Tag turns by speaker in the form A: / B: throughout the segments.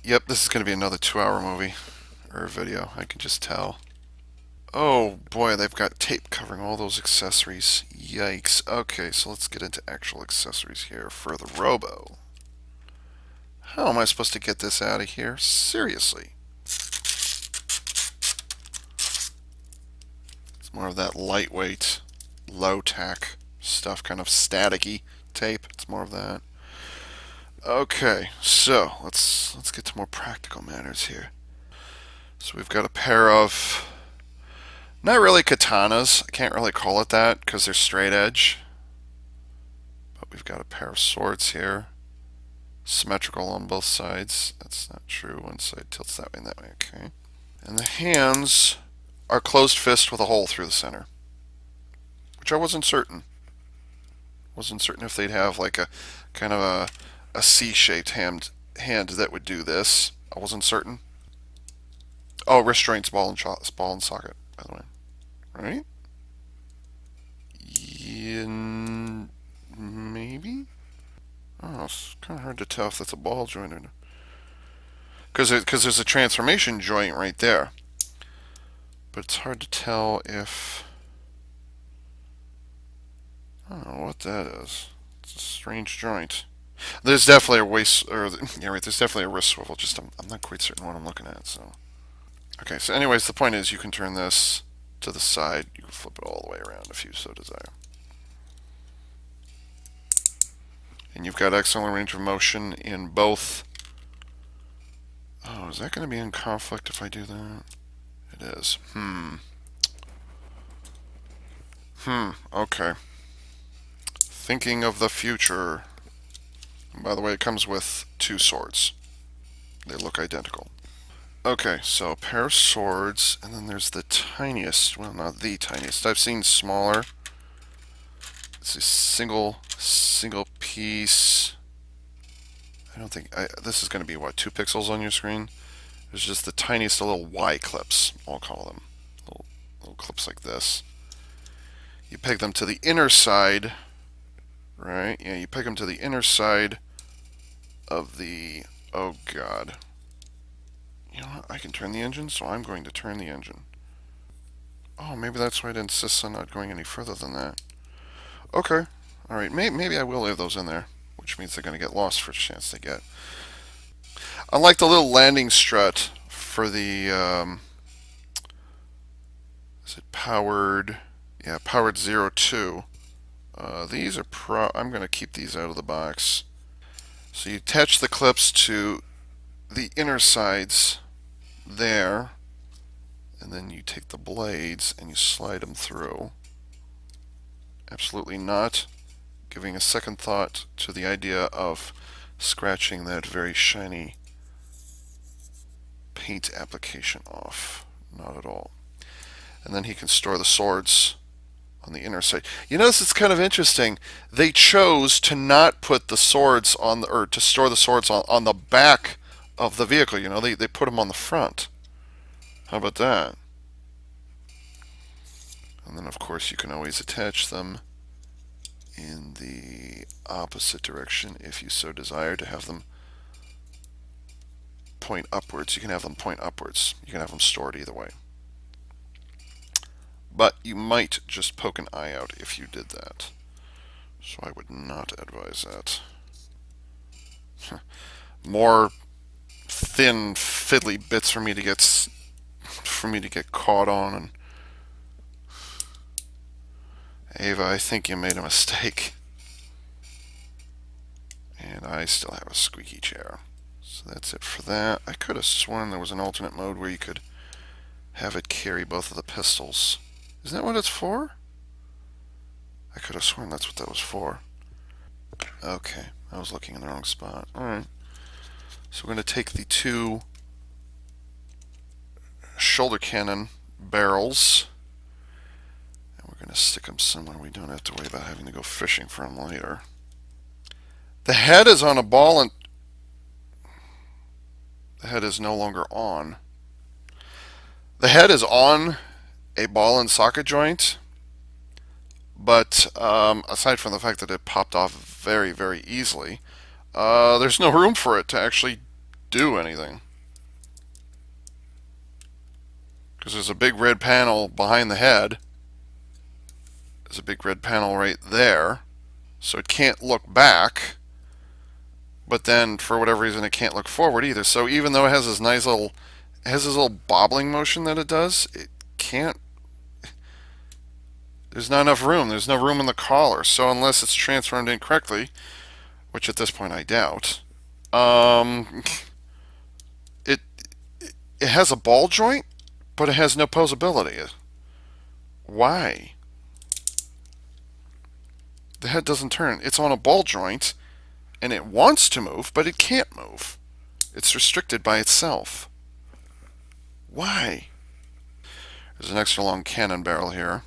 A: Yep, this is going to be another 2-hour movie or video. I can just tell. Oh boy, they've got tape covering all those accessories. Yikes. Okay, so let's get into actual accessories here for the Robo. How am I supposed to get this out of here? Seriously. It's more of that lightweight, low tack stuff, kind of staticky tape. It's more of that. Okay, so let's get to more practical matters here. So we've got a pair of not really katanas. I can't really call it that because they're straight edge. But we've got a pair of swords here. Symmetrical on both sides. That's not true. One side tilts that way and that way. Okay. And the hands are closed fist with a hole through the center, which I wasn't certain. Wasn't certain if they'd have like a kind of a C-shaped hand that would do this. I wasn't certain. Oh, wrist joints, ball and socket, by the way. Right? Yeah, maybe? Oh, it's kind of hard to tell if that's a ball joint or not. Because there's a transformation joint right there. But it's hard to tell if... I don't know what that is. It's a strange joint. There's definitely a waist, or yeah, right. There's definitely a wrist swivel. Just I'm not quite certain what I'm looking at. So okay. So anyways, the point is you can turn this to the side. You can flip it all the way around if you so desire. And you've got excellent range of motion in both. Oh, is that going to be in conflict if I do that? It is. Okay. Thinking of the future. And by the way, it comes with two swords. They look identical. Okay, so a pair of swords, and then there's the tiniest, well, not the tiniest. I've seen smaller. It's a single piece. I don't think, this is going to be, what, 2 pixels on your screen? There's just the tiniest little Y clips, I'll call them. Little clips like this. You peg them to the inner side, right? Yeah, you peg them to the inner side of the, oh God. You know what, I can turn the engine, so I'm going to turn the engine. Oh, maybe that's why it insists on not going any further than that. Okay. Alright, maybe I will leave those in there, which means they're going to get lost for a chance they get. Unlike the little landing strut for the, is it powered? Yeah, powered 02. These are I'm going to keep these out of the box. So you attach the clips to the inner sides there, and then you take the blades and you slide them through. Absolutely not giving a second thought to the idea of scratching that very shiny paint application off. Not at all. And then he can store the swords on the inner side. You notice it's kind of interesting. They chose to not put the swords on the, or to store the swords on the back of the vehicle. You know, they put them on the front. How about that? And then of course you can always attach them in the opposite direction if you so desire to have them point upwards. You can have them point upwards. You can have them stored either way. But you might just poke an eye out if you did that. So I would not advise that. More thin, fiddly bits for me to get caught on. And Ava, I think you made a mistake. And I still have a squeaky chair. So that's it for that. I could have sworn there was an alternate mode where you could have it carry both of the pistols. Isn't that what it's for? I could have sworn that's what that was for. Okay, I was looking in the wrong spot. Alright. So we're going to take the 2 shoulder cannon barrels, and we're going to stick them somewhere we don't have to worry about having to go fishing for them later. The head is on a ball and the head is no longer on. The head is on a ball and socket joint, but aside from the fact that it popped off very, very easily, there's no room for it to actually do anything. Because there's a big red panel behind the head. There's a big red panel right there. So it can't look back. But then, for whatever reason, it can't look forward either. So even though it has this nice little, it has this little bobbling motion that it does, it can't. There's not enough room. There's no room in the collar. So unless it's transformed incorrectly, which at this point I doubt, um, it it has a ball joint, but it has no posability. Why? The head doesn't turn. It's on a ball joint, and it wants to move, but it can't move. It's restricted by itself. Why? There's an extra long cannon barrel here.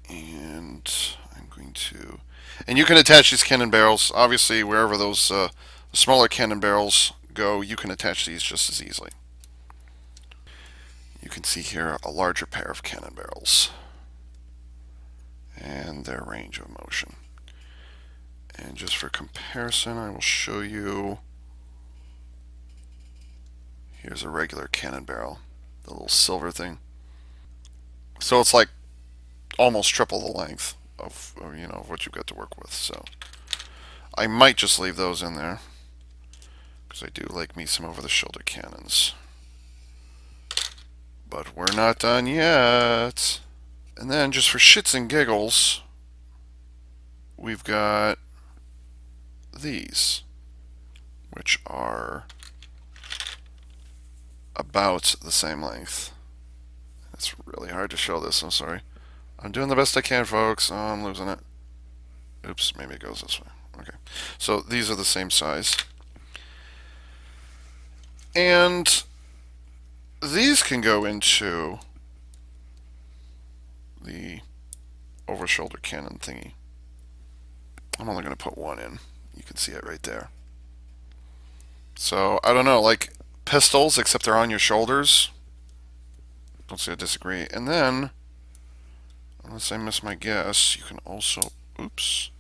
A: And I'm going to... And you can attach these cannon barrels, obviously, wherever those smaller cannon barrels go, you can attach these just as easily. You can see here a larger pair of cannon barrels and their range of motion. And just for comparison, I will show you. Here's a regular cannon barrel, the little silver thing. So it's like almost triple the length of what you've got to work with. So I might just leave those in there because I do like me some over-the-shoulder cannons. But we're not done yet. And then just for shits and giggles, we've got these, which are about the same length. It's really hard to show this, I'm sorry. I'm doing the best I can, folks. Oh, I'm losing it. Oops, maybe it goes this way. Okay. So these are the same size. And these can go into the over-shoulder cannon thingy. I'm only going to put one in. You can see it right there. So, I don't know, like pistols, except they're on your shoulders. Don't say I disagree. And then, unless I miss my guess, you can also, oops,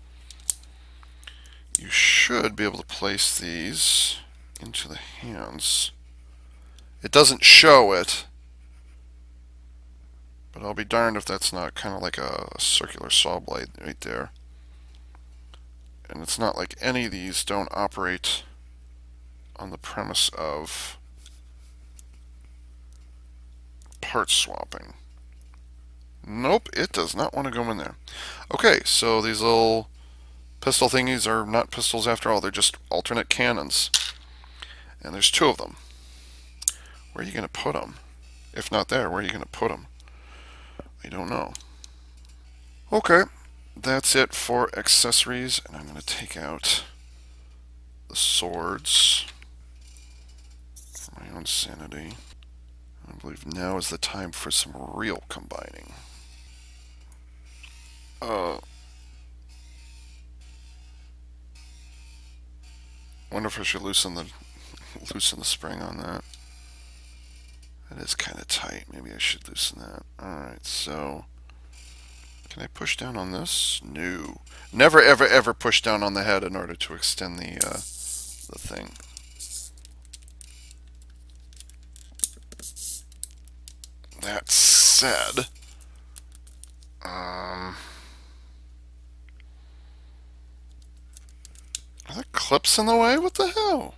A: you should be able to place these into the hands. It doesn't show it, but I'll be darned if that's not kind of like a circular saw blade right there. And it's not like any of these don't operate on the premise of part swapping. Nope, it does not want to go in there. Okay, so these little pistol thingies are not pistols after all. They're just alternate cannons. And there's two of them. Where are you going to put them? If not there, where are you going to put them? I don't know. Okay, that's it for accessories. And I'm going to take out the swords for my own sanity. I believe now is the time for some real combining. Wonder if I should loosen the spring on that. That is kind of tight. Maybe I should loosen that. Alright, so can I push down on this? No. Never, ever, ever push down on the head in order to extend the thing. That said, are the clips in the way? What the hell?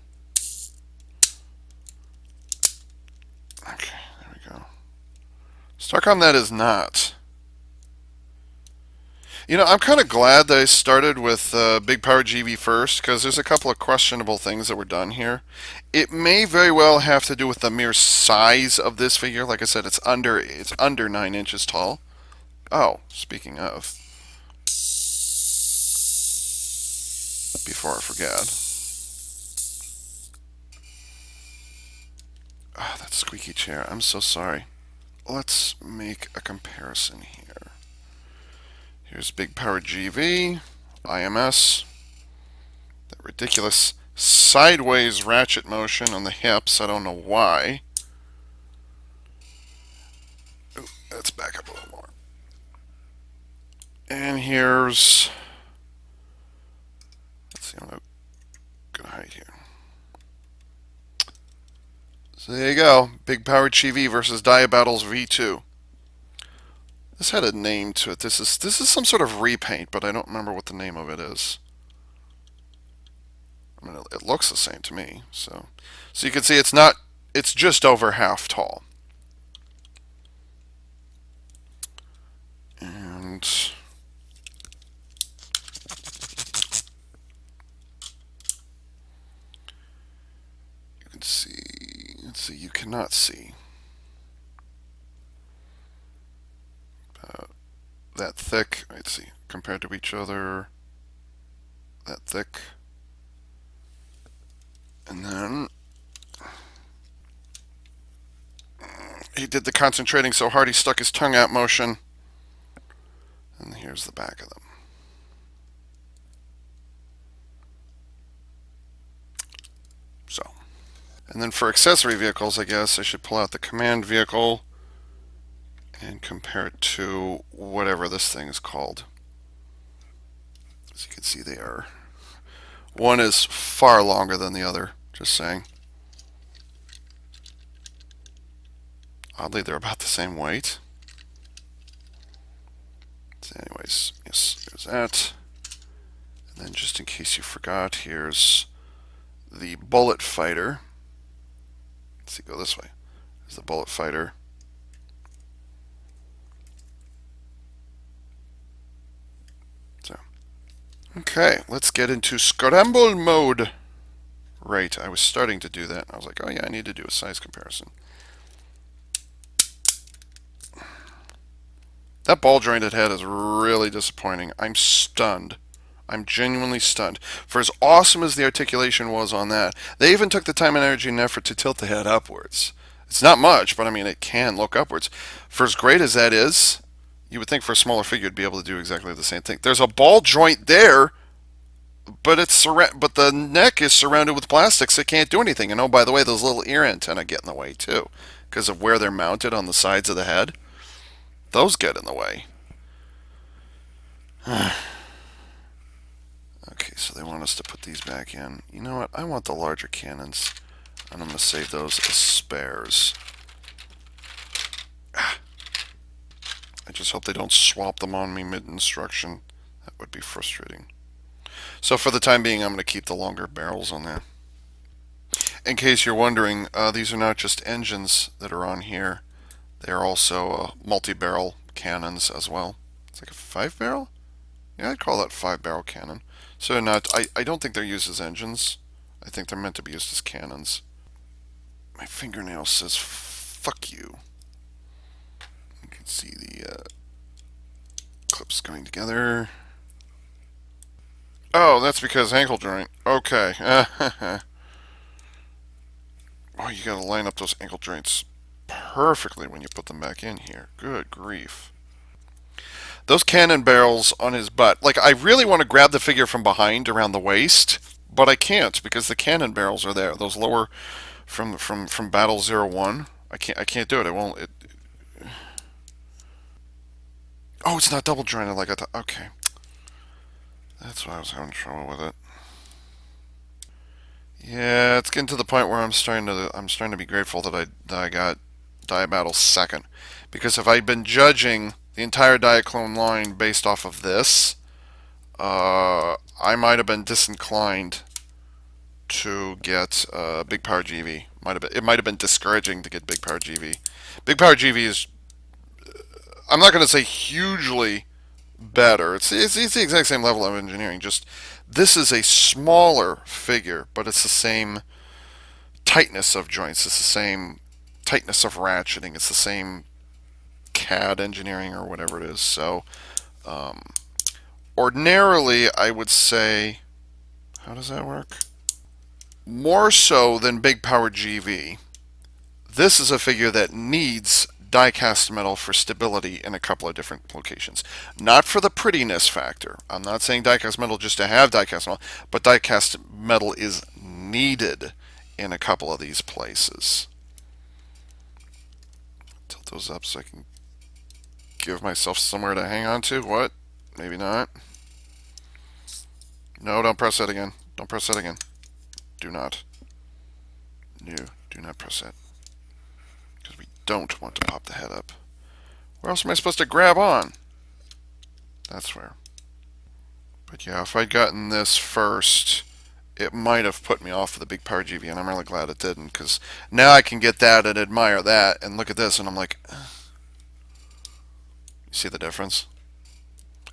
A: Okay, there we go. Starcom that is not. You know, I'm kind of glad that I started with Big Power GV first, because there's a couple of questionable things that were done here. It may very well have to do with the mere size of this figure. Like I said, it's under 9 inches tall. Oh, speaking of, before I forget. Ah, that squeaky chair. I'm so sorry. Let's make a comparison here. Here's Big Power GV, IMS. That ridiculous sideways ratchet motion on the hips. I don't know why. Ooh, let's back up a little more. And here's, let's see, So there you go. Big Power Chibi versus Dia-Battles V2. This had a name to it. This is some sort of repaint, but I don't remember what the name of it is. I mean, it looks the same to me. So you can see it's just over half tall. And you can see, let's see, you cannot see that thick. Let's see, compared to each other, that thick. And then he did the concentrating so hard he stuck his tongue out motion. And here's the back of them. So, and then for accessory vehicles, I guess I should pull out the command vehicle and compare it to whatever this thing is called. As you can see, they are. One is far longer than the other, just saying. Oddly, they're about the same weight. So anyways, yes, there's that. And then just in case you forgot, here's the bullet fighter. Let's see, go this way. There's the bullet fighter. So, okay, let's get into scramble mode. Right, I was starting to do that. I was like, oh yeah, I need to do a size comparison. That ball jointed head is really disappointing. I'm stunned. I'm genuinely stunned. For as awesome as the articulation was on that, they even took the time and energy and effort to tilt the head upwards. It's not much, but I mean, it can look upwards. For as great as that is, you would think for a smaller figure it'd be able to do exactly the same thing. There's a ball joint there, but but the neck is surrounded with plastics. It can't do anything. And oh, by the way, those little ear antennae get in the way too, because of where they're mounted on the sides of the head. Those get in the way. Okay, so they want us to put these back in. You know what? I want the larger cannons, and I'm going to save those as spares. I just hope they don't swap them on me mid-instruction. That would be frustrating. So for the time being, I'm going to keep the longer barrels on there. In case you're wondering, these are not just engines that are on here. They are also multi-barrel cannons as well. It's like a 5-barrel? Yeah, I'd call that 5-barrel cannon. So not, I don't think they're used as engines. I think they're meant to be used as cannons. My fingernail says fuck you. You can see the clips going together. Oh, that's because ankle joint. Okay. Oh, you gotta line up those ankle joints perfectly when you put them back in here. Good grief. Those cannon barrels on his butt. Like, I really want to grab the figure from behind around the waist, but I can't because the cannon barrels are there. Those lower from Battle 01. I can't do it. It won't. Oh, it's not double jointed like I thought. Okay. That's why I was having trouble with it. Yeah, it's getting to the point where I'm starting to be grateful that I got Dia-Battle second, because if I'd been judging the entire Diaclone line based off of this, I might have been disinclined to get Big Power GV. It might have been discouraging to get Big Power GV. Big Power GV is, I'm not going to say hugely better. It's the exact same level of engineering. Just this is a smaller figure, but it's the same tightness of joints. It's the same tightness of ratcheting. It's the same CAD engineering or whatever it is. So ordinarily, I would say, how does that work? More so than Big Power GV, this is a figure that needs die-cast metal for stability in a couple of different locations. Not for the prettiness factor. I'm not saying die-cast metal just to have die-cast metal, but die-cast metal is needed in a couple of these places. Tilt those up so I can give myself somewhere to hang on to. What? Maybe not. No, don't press that again. Don't press that again. Do not. No, do not press that. don't want to pop the head up. Where else am I supposed to grab on? That's where. But yeah, if I'd gotten this first, it might have put me off of the big power GV, and I'm really glad it didn't, because now I can get that and admire that, and look at this, and I'm like, you see the difference?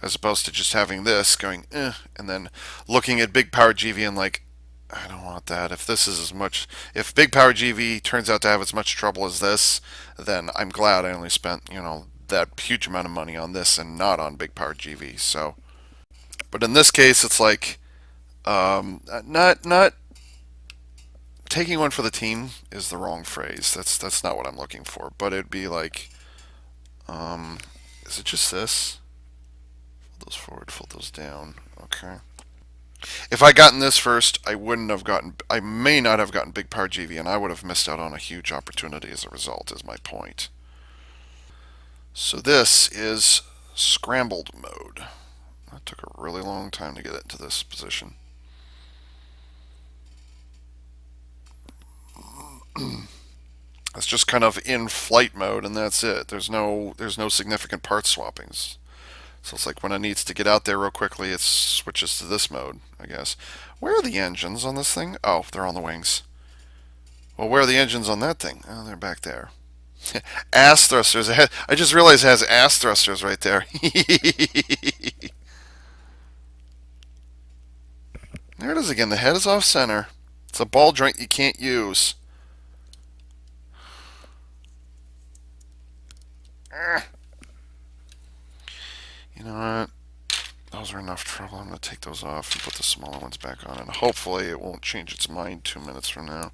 A: As opposed to just having this going, and then looking at big power GV and like, I don't want that. If this is as much, if big power GV turns out to have as much trouble as this, then I'm glad I only spent, that huge amount of money on this and not on big power GV. So, but in this case, it's like, not taking one for the team is the wrong phrase. That's not what I'm looking for. But it'd be like, is it just this? Fold those forward, fold those down. Okay. If I gotten this first, I may not have gotten big power GV, and I would have missed out on a huge opportunity as a result, is my point. So this is scrambled mode. That took a really long time to get it into this position. It's just kind of in flight mode, and that's it. There's no significant part swappings. So it's like when it needs to get out there real quickly, it switches to this mode, I guess. Where are the engines on this thing? Oh, they're on the wings. Well, where are the engines on that thing? Oh, they're back there. Ass thrusters. I just realized it has ass thrusters right there. There it is again. The head is off center. It's a ball joint you can't use. You know what? Those are enough trouble. I'm going to take those off and put the smaller ones back on, and hopefully it won't change its mind 2 minutes from now.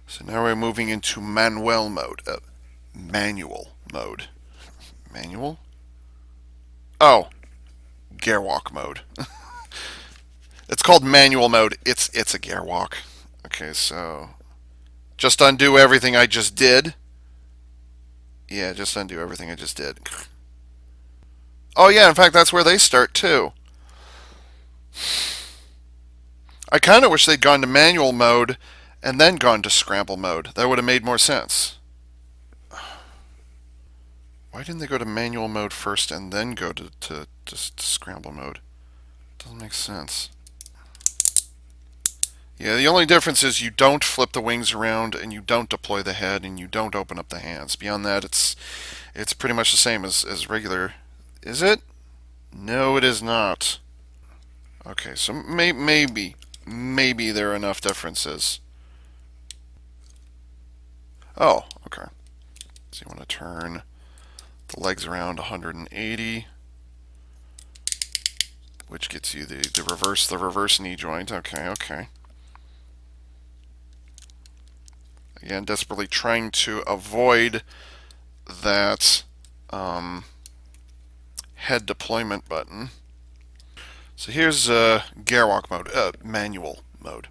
A: So now we're moving into manual mode. Manual mode. Manual? Oh, gearwalk mode. It's called manual mode. It's a gearwalk. Okay, so just undo everything I just did. Yeah, just undo everything I just did. Oh yeah, in fact that's where they start too. I kind of wish they'd gone to manual mode and then gone to scramble mode. That would have made more sense. Why didn't they go to manual mode first and then go to scramble mode? Doesn't make sense. Yeah, the only difference is you don't flip the wings around, and you don't deploy the head, and you don't open up the hands. Beyond that, it's pretty much the same as regular. Is it? No, it is not. Okay, so maybe there are enough differences. Oh, okay. So you want to turn the legs around 180, which gets you the reverse knee joint. Okay. Again, desperately trying to avoid that head deployment button. So here's gearwalk mode, manual mode.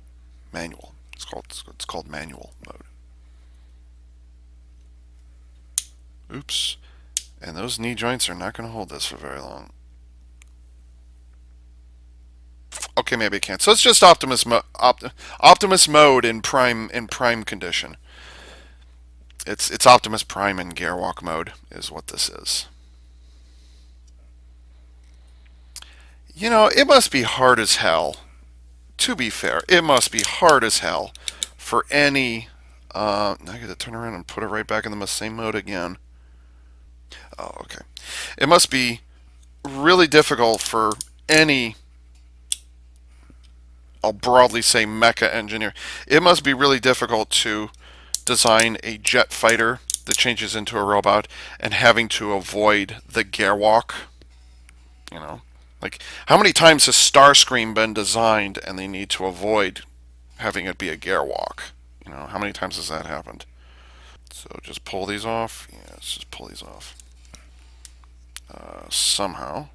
A: Manual. It's called manual mode. Oops. And those knee joints are not going to hold this for very long. Okay, maybe I can't. So it's just Optimus mode in prime condition. It's Optimus Prime in gearwalk mode is what this is. You know, it must be hard as hell. To be fair, it must be hard as hell for any. Now I got to turn around and put it right back in the same mode again. Oh, okay. It must be really difficult for any. I'll broadly say mecha engineer. It must be really difficult to design a jet fighter that changes into a robot and having to avoid the gearwalk. You know, like how many times has Starscream been designed and they need to avoid having it be a gearwalk? You know, how many times has that happened? So just pull these off. Yeah, let's just pull these off. Somehow.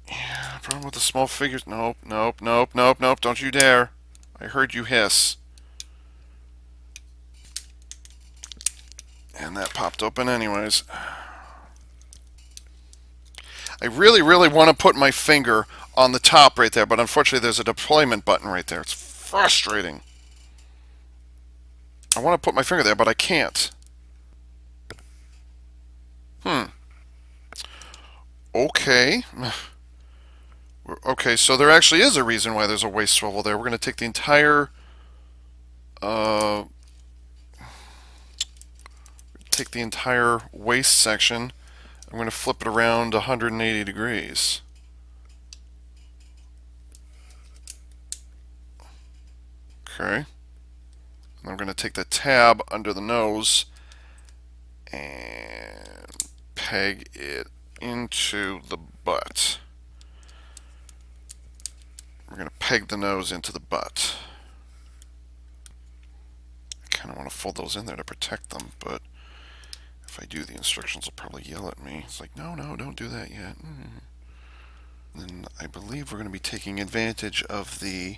A: Yeah, problem with the small figures. Nope. Don't you dare. I heard you hiss. And that popped open anyways. I really want to put my finger on the top right there, but unfortunately there's a deployment button right there. It's frustrating. I want to put my finger there, but I can't. Okay. Okay, so there actually is a reason why there's a waist swivel there. We're going to take the entire uh, waist section. I'm going to flip it around 180 degrees. Okay. And I'm going to take the tab under the nose and peg it into the butt. We're going to peg the nose into the butt. I kind of want to fold those in there to protect them, but if I do, the instructions will probably yell at me. It's like, no, don't do that yet. Then I believe we're going to be taking advantage of the...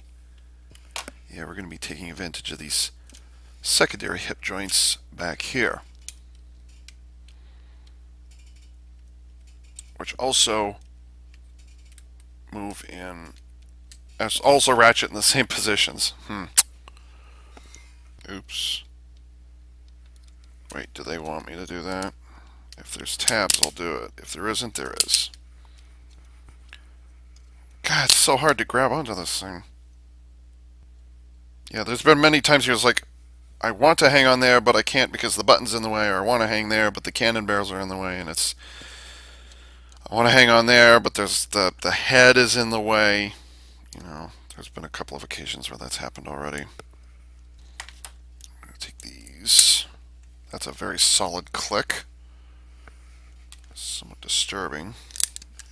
A: Yeah, we're going to be taking advantage of these secondary hip joints back here, which also move in, also ratchet in the same positions. Oops. Wait, do they want me to do that? If there's tabs, I'll do it. If there isn't, there is. God, it's so hard to grab onto this thing. Yeah, there's been many times here it's like, I want to hang on there, but I can't because the button's in the way, or I want to hang there, but the cannon barrels are in the way, and it's... I want to hang on there, but there's the head is in the way. You know, there's been a couple of occasions where that's happened already. I'm going to take these. That's a very solid click. Somewhat disturbing.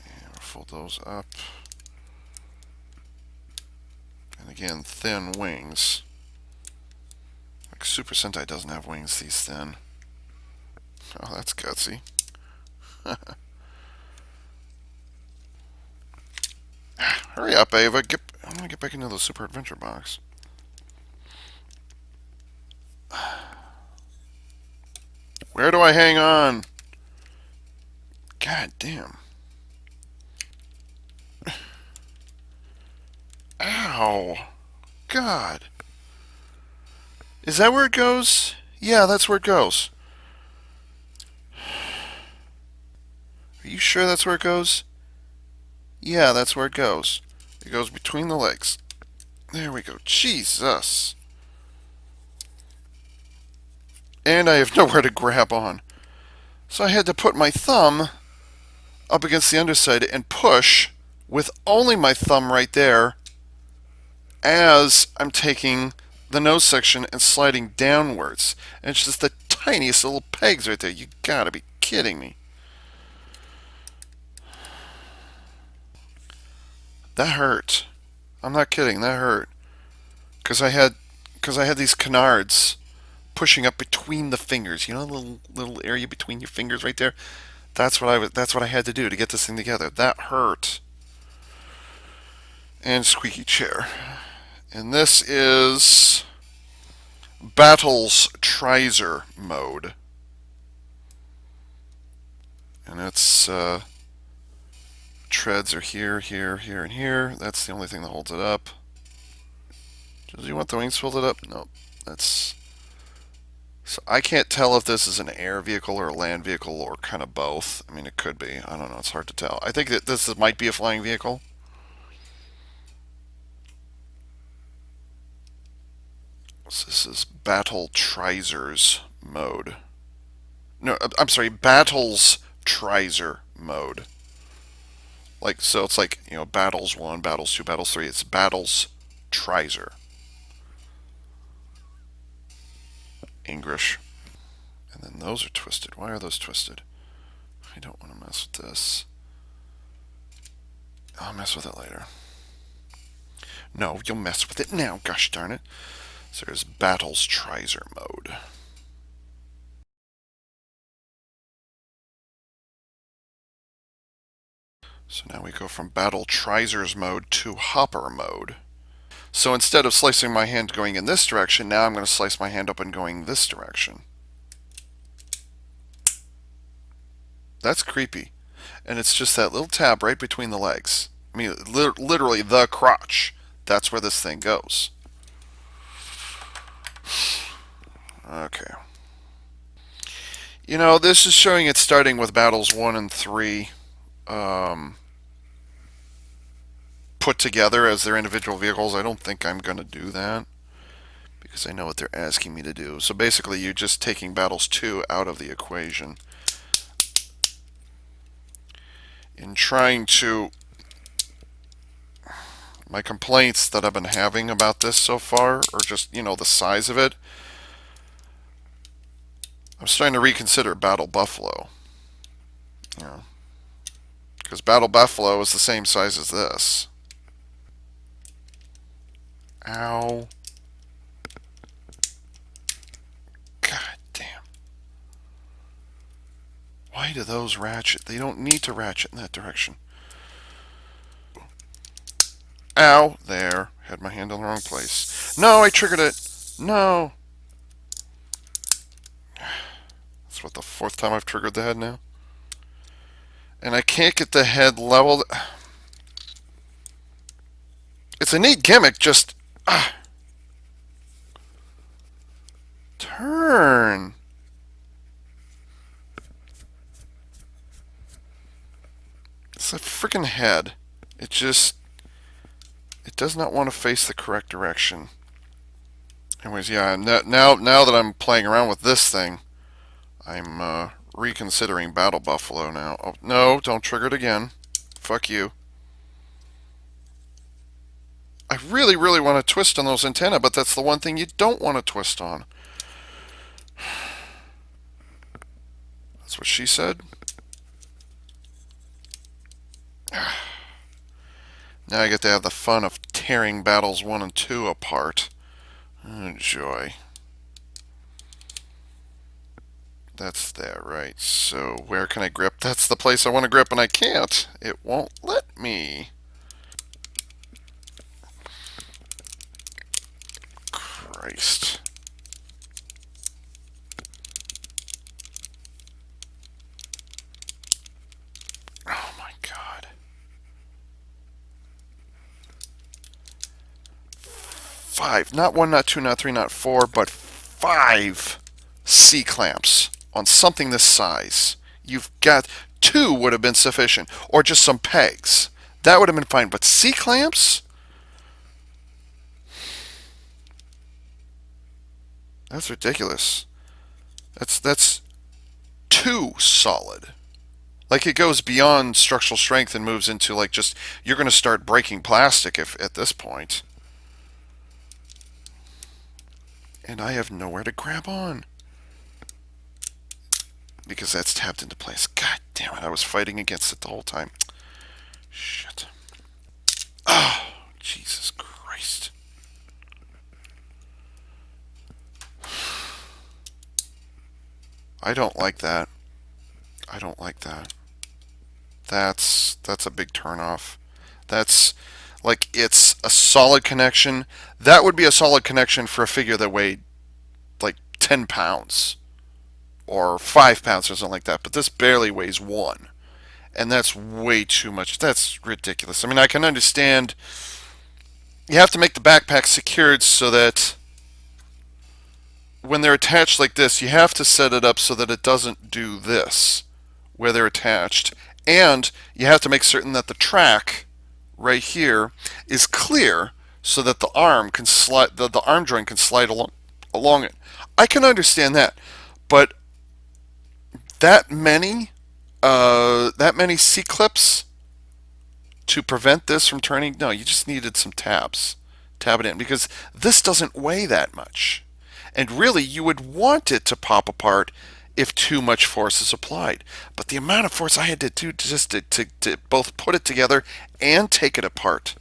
A: And we'll fold those up. And again, thin wings. Like Super Sentai doesn't have wings these thin. Oh, that's gutsy. Hurry up, Ava. I want to get back into the Super Adventure box. Where do I hang on? God damn. Ow. God. Is that where it goes? Yeah, that's where it goes. Are you sure that's where it goes? Yeah, that's where it goes. It goes between the legs. There we go. Jesus. And I have nowhere to grab on. So I had to put my thumb up against the underside and push with only my thumb right there as I'm taking the nose section and sliding downwards. And it's just the tiniest little pegs right there. You gotta be kidding me. That hurt. I'm not kidding. That hurt. Because I had these canards pushing up between the fingers. You know, the little area between your fingers right there. That's what I had to do to get this thing together. That hurt. And squeaky chair. And this is Battles Trizer mode. And it's treads are here, here, here, and here. That's the only thing that holds it up. Does you want the wings folded up? No. That's... So I can't tell if this is an air vehicle or a land vehicle or kind of both. I mean, it could be. I don't know. It's hard to tell. I think that this might be a flying vehicle. So this is Battle Trizers mode. No, I'm sorry. Battles Trizer mode. Like, so it's like, you know, Battles 1, Battles 2, Battles 3. It's Battles Trizer. English. And then those are twisted. Why are those twisted? I don't want to mess with this. I'll mess with it later. No, you'll mess with it now, gosh darn it. So there's Battles Trizer mode. So now we go from Battle Trizers mode to Hopper mode. So instead of slicing my hand going in this direction, now I'm going to slice my hand open going this direction. That's creepy. And it's just that little tab right between the legs. I mean, literally the crotch. That's where this thing goes. Okay. You know, this is showing it starting with battles 1 and 3 um, put together as their individual vehicles. I don't think I'm going to do that because I know what they're asking me to do. So basically, you're just taking battles 2 out of the equation in trying to. My complaints that I've been having about this so far are just, the size of it. I'm starting to reconsider Battle Buffalo. Because Battle Buffalo is the same size as this. Ow. God damn. Why do those ratchet? They don't need to ratchet in that direction. Ow. There. Had my hand in the wrong place. No, I triggered it. No. That's what, the 4th time I've triggered the head now? And I can't get the head leveled. It's a neat gimmick, just... Turn. It's a freaking head. It just... It does not want to face the correct direction. Anyways, yeah, now that I'm playing around with this thing, I'm reconsidering Battle Buffalo now. Oh, no, don't trigger it again. Fuck you. I really, really want to twist on those antennae, but that's the one thing you don't want to twist on. That's what she said. Now I get to have the fun of tearing battles 1 and 2 apart. Oh, joy. That's there, right. So where can I grip? That's the place I want to grip, and I can't. It won't let me. Christ. Oh my God. 5, not 1, not 2, not 3, not 4, but 5 C-clamps on something this size. You've got 2 would have been sufficient, or just some pegs. That would have been fine, but C-clamps? That's ridiculous. That's too solid. Like, it goes beyond structural strength and moves into, like, just, you're going to start breaking plastic if at this point. And I have nowhere to grab on. Because that's tapped into place. God damn it, I was fighting against it the whole time. Shit. Oh, Jesus Christ. I don't like that. I don't like that. That's a big turnoff. That's like, it's a solid connection. That would be a solid connection for a figure that weighed like 10 pounds or 5 pounds or something like that. But this barely weighs 1. And that's way too much. That's ridiculous. I mean, I can understand you have to make the backpack secured so that when they're attached like this, you have to set it up so that it doesn't do this where they're attached. And you have to make certain that the track right here is clear so that the arm can slide, the arm joint can slide along it. I can understand that, but that many C-clips to prevent this from turning, no, you just needed some tabs. Tab it in, because this doesn't weigh that much. And really, you would want it to pop apart if too much force is applied. But the amount of force I had to do just to both put it together and take it apart,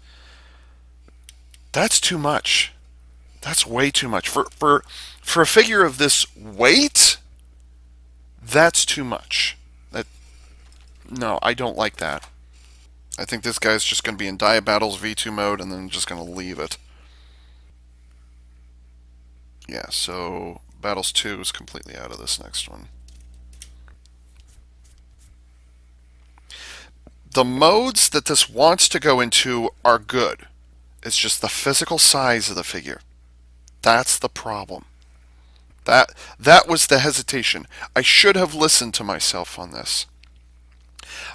A: that's too much. That's way too much. For a figure of this weight, that's too much. No, I don't like that. I think this guy's just going to be in Dia Battles V2 mode and then just going to leave it. Yeah, so Battles 2 is completely out of this next one. The modes that this wants to go into are good. It's just the physical size of the figure. That's the problem. That was the hesitation. I should have listened to myself on this.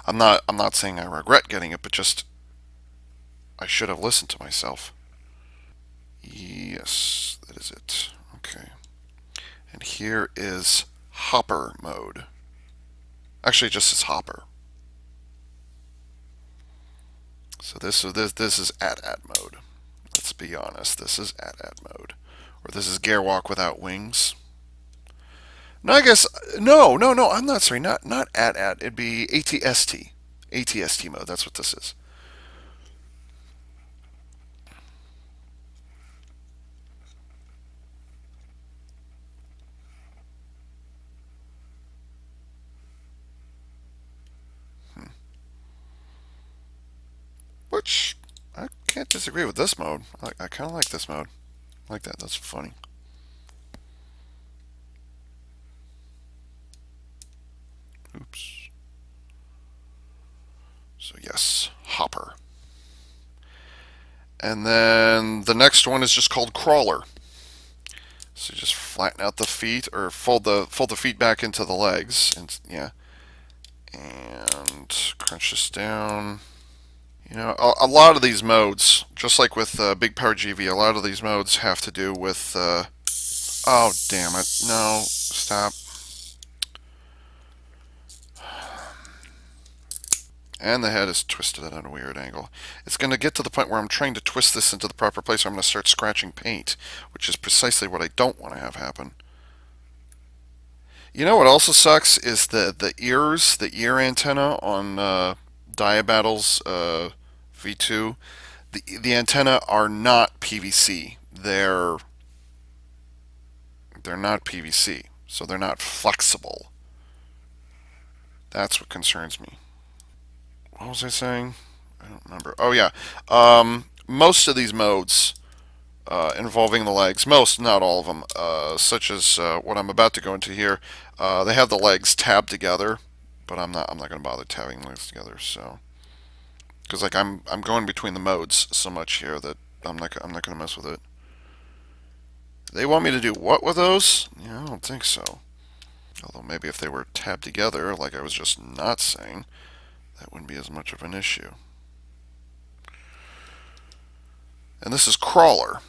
A: I'm not saying I regret getting it, but just I should have listened to myself. Yes, that is it. Okay. And here is hopper mode. Actually, it just says hopper. So this is at mode. Let's be honest. This is at mode, or this is Gearwalk without wings. No, I guess no. I'm not sorry. Not at. It'd be ATST. ATST mode. That's what this is. Which I can't disagree with this mode. I kind of like this mode. I like that. That's funny. Oops. So yes, hopper. And then the next one is just called crawler. So you just flatten out the feet or fold the feet back into the legs, and yeah, and crunch this down. You know, a lot of these modes, just like with Big Power GV, a lot of these modes have to do with. Oh damn it! No, stop. And the head is twisted at a weird angle. It's going to get to the point where I'm trying to twist this into the proper place, or I'm going to start scratching paint, which is precisely what I don't want to have happen. You know what also sucks is the ears, the ear antenna on Dia-Battle's V2. The antenna are not PVC. They're not PVC, so they're not flexible. That's what concerns me. What was I saying? I don't remember. Oh yeah, most of these modes involving the legs, most, not all of them, such as what I'm about to go into here, they have the legs tabbed together, but I'm not going to bother tabbing legs together. So, because like I'm going between the modes so much here that I'm not going to mess with it. They want me to do what with those? Yeah, I don't think so. Although maybe if they were tabbed together, like I was just not saying, that wouldn't be as much of an issue. And this is crawler.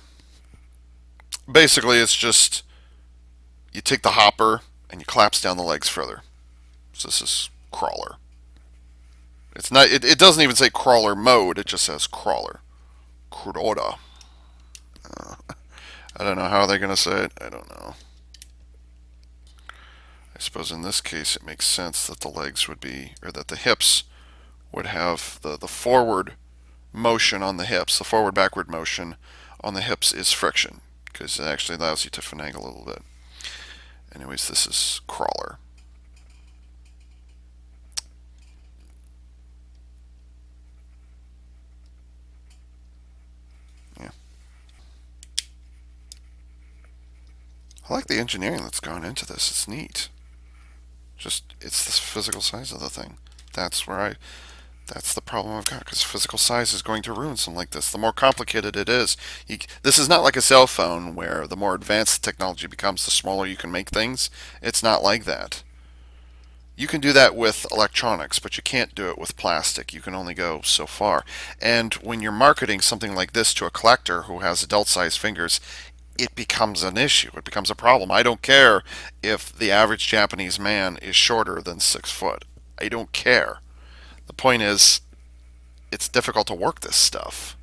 A: Basically, it's just you take the hopper and you collapse down the legs further. So this is crawler. It's not. It doesn't even say crawler mode. It just says crawler. Crawler. I don't know how they're gonna say it. I don't know. I suppose in this case it makes sense that the legs would be, or that the hips would have the forward motion on the hips. The forward backward motion on the hips is friction because it actually allows you to finagle a little bit. Anyways, this is crawler. Yeah. I like the engineering that's gone into this. It's neat. Just, it's the physical size of the thing. That's where that's the problem I've got, because physical size is going to ruin something like this. The more complicated it is, this is not like a cell phone where the more advanced the technology becomes, the smaller you can make things. It's not like that. You can do that with electronics, but you can't do it with plastic. You can only go so far. And when you're marketing something like this to a collector who has adult-sized fingers, it becomes an issue. It becomes a problem. I don't care if the average Japanese man is shorter than 6 foot. I don't care. The point is, it's difficult to work this stuff.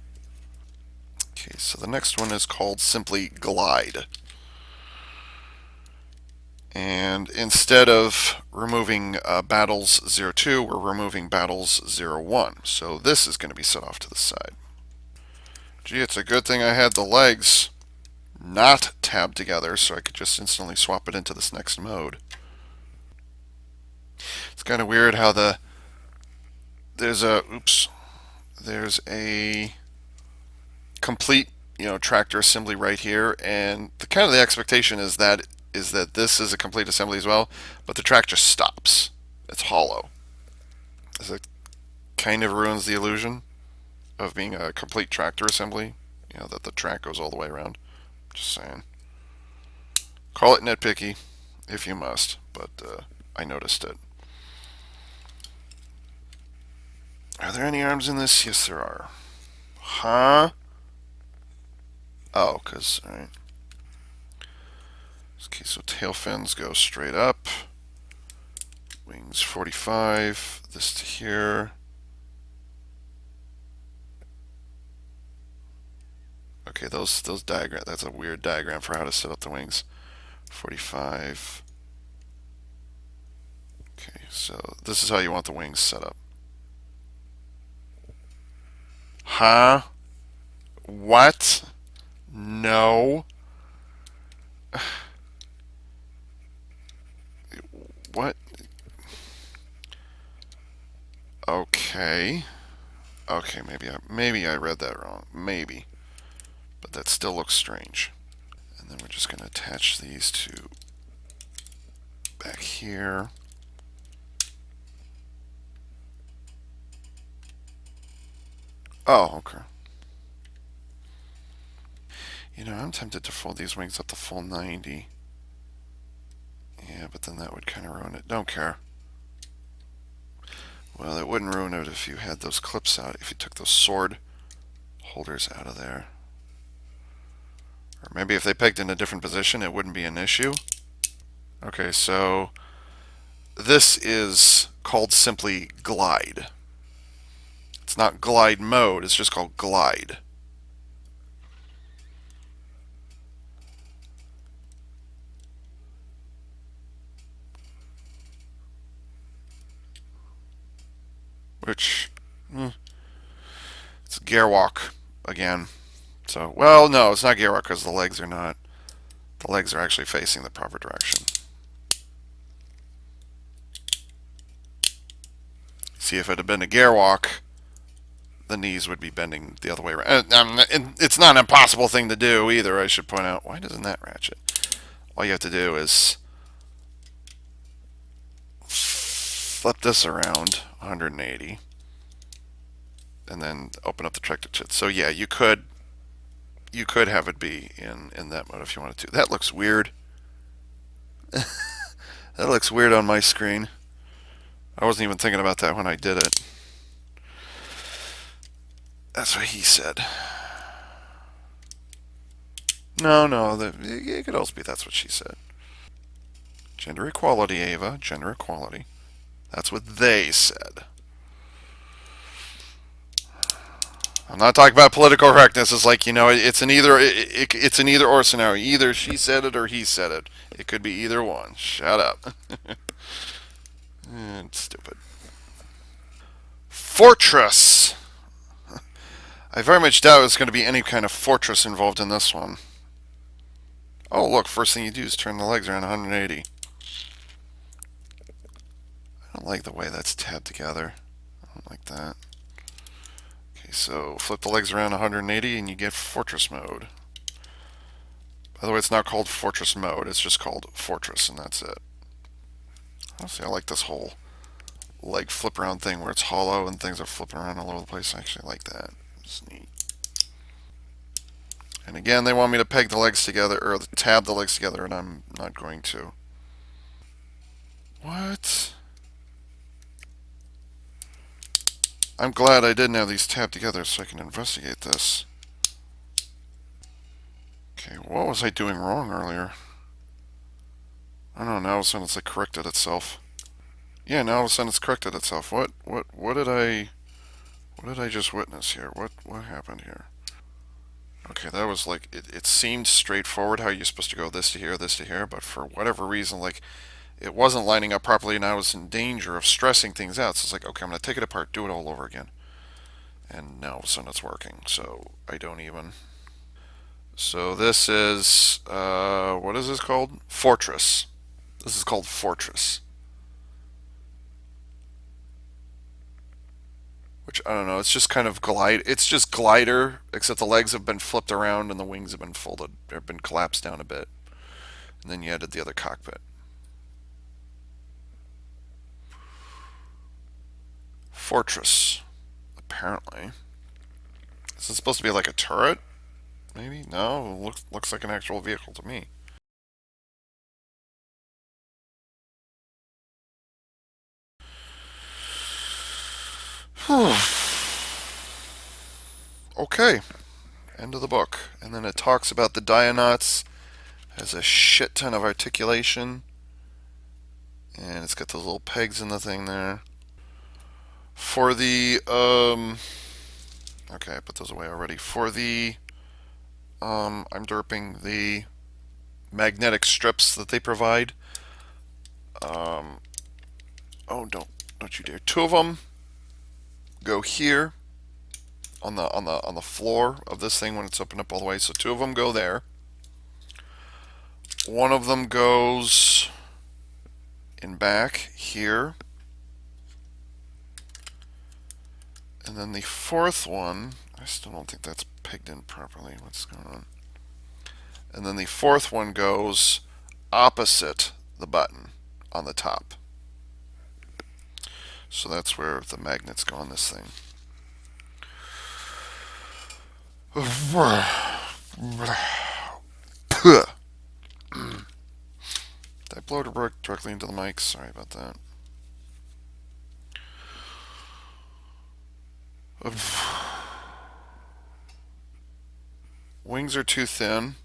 A: Okay, so the next one is called simply Glide. And instead of removing battles 02, we're removing battles 01. So this is going to be set off to the side. Gee, it's a good thing I had the legs not tabbed together so I could just instantly swap it into this next mode. It's kind of weird how there's a complete, tractor assembly right here, and the expectation is that this is a complete assembly as well, but the track just stops. It's hollow. So it kind of ruins the illusion of being a complete tractor assembly, that the track goes all the way around. Just saying. Call it nitpicky if you must, but I noticed it. Are there any arms in this? Yes, there are. Huh? Oh, because, alright. Okay, so tail fins go straight up. Wings 45. This to here. Okay, those diagram. That's a weird diagram for how to set up the wings. 45. Okay, so this is how you want the wings set up. Huh? What? No. What? Okay. Okay, maybe I read that wrong. Maybe. But that still looks strange. And then we're just going to attach these to back here. Oh, okay. You know, I'm tempted to fold these wings up to full 90. Yeah, but then that would kind of ruin it. Don't care. Well, it wouldn't ruin it if you had those clips out, if you took those sword holders out of there. Or maybe if they pegged in a different position, it wouldn't be an issue. Okay, so this is called simply glide. It's not glide mode, it's just called glide. Which, it's gear walk again. So, well, no, it's not gear walk because the legs are not. The legs are actually facing the proper direction. See, if it had been a gear walk, the knees would be bending the other way around. And it's not an impossible thing to do either, I should point out. Why doesn't that ratchet? All you have to do is flip this around 180 and then open up the tractor chit. So yeah, you could have it be in that mode if you wanted to. That looks weird. That looks weird on my screen. I wasn't even thinking about that when I did it. That's what he said. No, it could also be that's what she said. Gender equality, Ava. Gender equality. That's what they said. I'm not talking about political correctness. It's like, it's an it's an either or scenario. Either she said it or he said it. It could be either one. Shut up. Stupid. Fortress. I very much doubt there's going to be any kind of fortress involved in this one. Oh, look, first thing you do is turn the legs around 180. I don't like the way that's tabbed together. I don't like that. Okay, so flip the legs around 180 and you get fortress mode. By the way, it's not called fortress mode, it's just called fortress, and that's it. Honestly, I like this whole leg flip around thing where it's hollow and things are flipping around all over the place. I actually like that. It's neat. And again, they want me to peg the legs together, or tab the legs together, and I'm not going to. What? I'm glad I didn't have these tabbed together so I can investigate this. Okay, what was I doing wrong earlier? I don't know, now all of a sudden it's like corrected itself. Yeah, now all of a sudden it's corrected itself. What did I just witness here? What happened here? Okay, that was like, it seemed straightforward how you're supposed to go this to here, but for whatever reason, like, it wasn't lining up properly and I was in danger of stressing things out. So it's like, okay, I'm going to take it apart, do it all over again. And now all of a sudden it's working, so I don't even. So this is, what is this called? Fortress. This is called Fortress. Which, I don't know, it's just kind of it's just glider, except the legs have been flipped around and the wings have been folded, or been collapsed down a bit. And then you added the other cockpit. Fortress, apparently. Is this supposed to be like a turret? Maybe? No, looks like an actual vehicle to me. Okay, end of the book. And then it talks about the Dia-Nauts. Has a shit ton of articulation. And it's got those little pegs in the thing there. For the, okay, I put those away already. For the, I'm derping the magnetic strips that they provide. Oh, don't you dare. Two of them go here on the floor of this thing when it's opened up all the way. So two of them go there. One of them goes in back here. And then the fourth one, I still don't think that's pegged in properly. What's going on? And then the fourth one goes opposite the button on the top. So that's where the magnets go on this thing. Did I blow it directly into the mic? Sorry about that. Wings are too thin,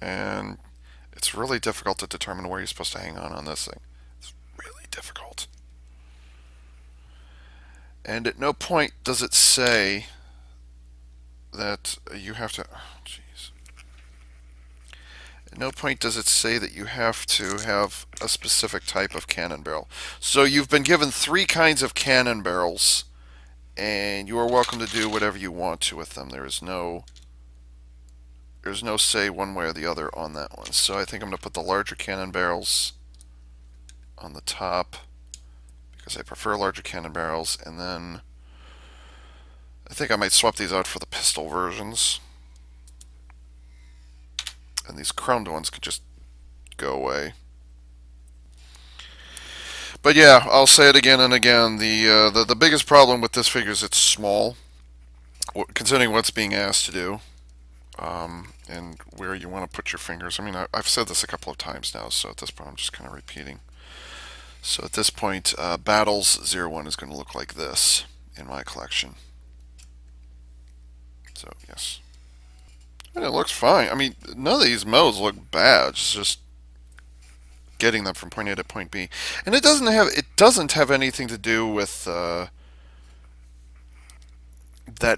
A: and it's really difficult to determine where you're supposed to hang on this thing. It's really difficult. And at no point does it say that you have to. Oh, jeez. At no point does it say that you have to have a specific type of cannon barrel. So you've been given 3 kinds of cannon barrels, and you are welcome to do whatever you want to with them. There's no say one way or the other on that one. So I think I'm going to put the larger cannon barrels on the top because I prefer larger cannon barrels, and then I think I might swap these out for the pistol versions. And these chromed ones could just go away. But yeah, I'll say it again and again. The biggest problem with this figure is it's small, considering what's being asked to do, and where you want to put your fingers. I mean, I've said this a couple of times now, so at this point I'm just kind of repeating. So at this point, Battles 01 is going to look like this in my collection. So yes, and it looks fine. I mean, none of these modes look bad. It's just getting them from point A to point B, and it doesn't have anything to do with that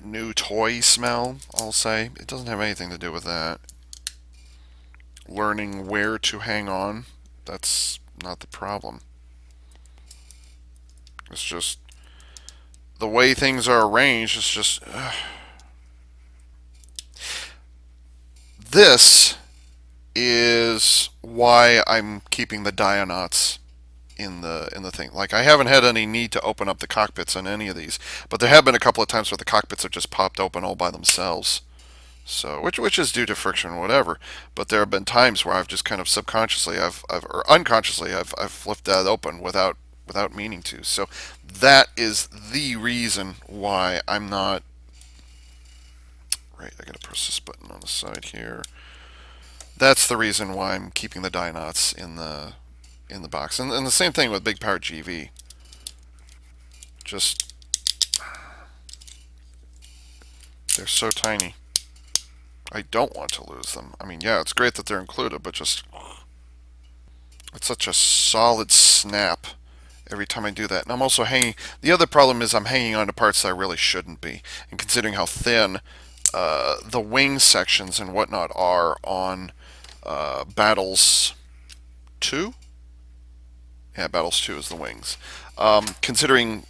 A: new toy smell. I'll say it doesn't have anything to do with that. Learning where to hang on, that's not the problem. It's just the way things are arranged. It's just this is why I'm keeping the Dia-Nauts in the thing. Like, I haven't had any need to open up the cockpits on any of these, but there have been a couple of times where the cockpits have just popped open all by themselves. So, which is due to friction or whatever. But there have been times where I've just kind of subconsciously, or unconsciously, I've flipped that open without meaning to. So that is the reason why I'm not. Right, I gotta press this button on the side here. That's the reason why I'm keeping the Dia-Nauts in the box. And the same thing with Big Power GV. Just, they're so tiny. I don't want to lose them. I mean, yeah, it's great that they're included, but just, it's such a solid snap every time I do that. And I'm also hanging, the other problem is I'm hanging on to parts that I really shouldn't be. And considering how thin the wing sections and whatnot are on Battles 2? Yeah, Battles 2 is the wings. Considering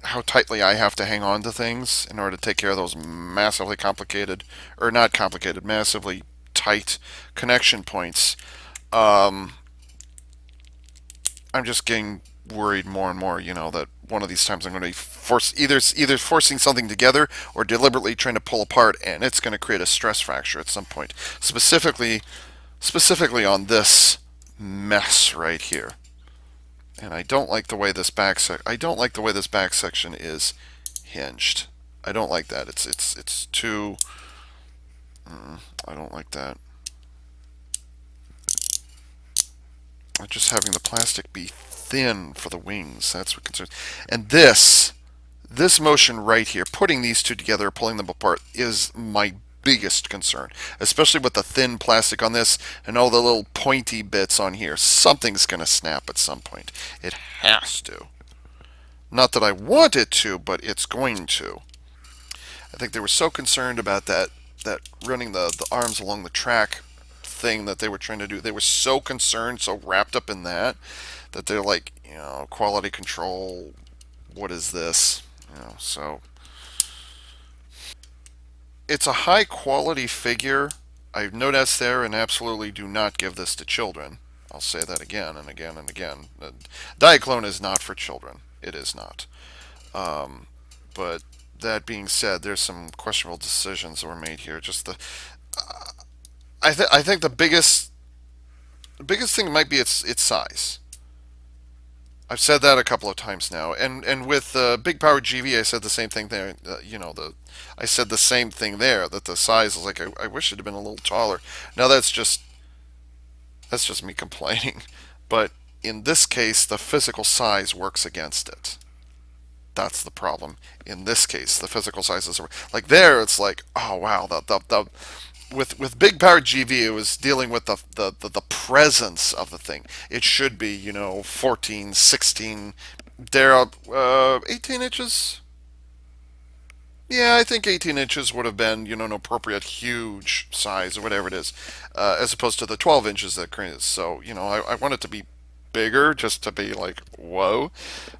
A: how tightly I have to hang on to things in order to take care of those massively complicated, or not complicated, massively tight connection points, I'm just getting worried more and more, that one of these times I'm going to be either forcing something together or deliberately trying to pull apart, and it's going to create a stress fracture at some point. Specifically on this mess right here. And I don't like the way this back section is hinged. I don't like that. It's too. I don't like that. Just having the plastic be thin for the wings. That's what concerns. And this motion right here, putting these two together, pulling them apart, is my biggest concern, especially with the thin plastic on this and all the little pointy bits on here. Something's going to snap at some point. It has to. Not that I want it to, but it's going to. I think they were so concerned about that running the arms along the track thing that they were trying to do. They were so concerned, so wrapped up in that they're like, quality control. What is this? So it's a high quality figure. I've noticed there, and absolutely do not give this to children. I'll say that again and again and again. Diaclone is not for children. It is not. But that being said, there's some questionable decisions that were made here. Just I think the biggest thing might be its size. I've said that a couple of times now, and with Big Power GV, I said the same thing there. I said the same thing there, that the size is like I wish it had been a little taller. Now that's just me complaining, but in this case, the physical size works against it. That's the problem. In this case, the physical size is like there. It's like, oh wow, with Big Power GV, it was dealing with the presence of the thing. It should be 14, 16, there 18 inches. Yeah, I think 18 inches would have been an appropriate huge size or whatever it is, as opposed to the 12 inches that Crane is. So I want it to be bigger just to be like whoa,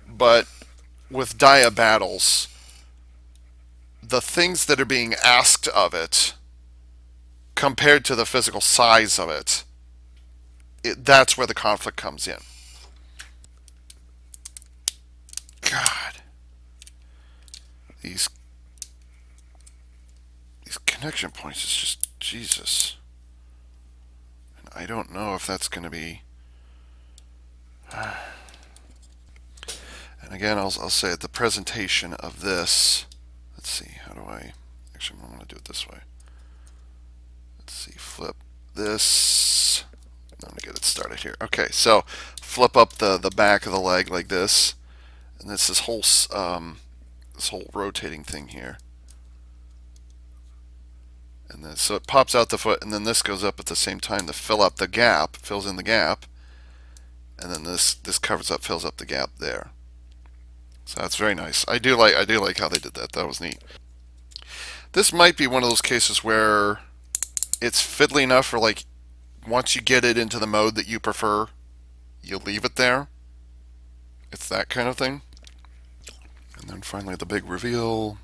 A: but with Dia battles, the things that are being asked of it compared to the physical size of that's where the conflict comes in. God, these connection points is just Jesus. And I don't know if that's going to be. And again, I'll say it, the presentation of this. Let's see, how do I. Actually, I'm going to do it this way. Let's see, flip this. I'm going to get it started here. Okay, so flip up the back of the leg like this. And this whole rotating thing here. And then so it pops out the foot, and then this goes up at the same time to fill up the gap, fills in the gap, and then this covers up, fills up the gap there. So that's very nice. I do like how they did that. That was neat. This might be one of those cases where it's fiddly enough for like once you get it into the mode that you prefer, you leave it there. It's that kind of thing. And then finally the big reveal.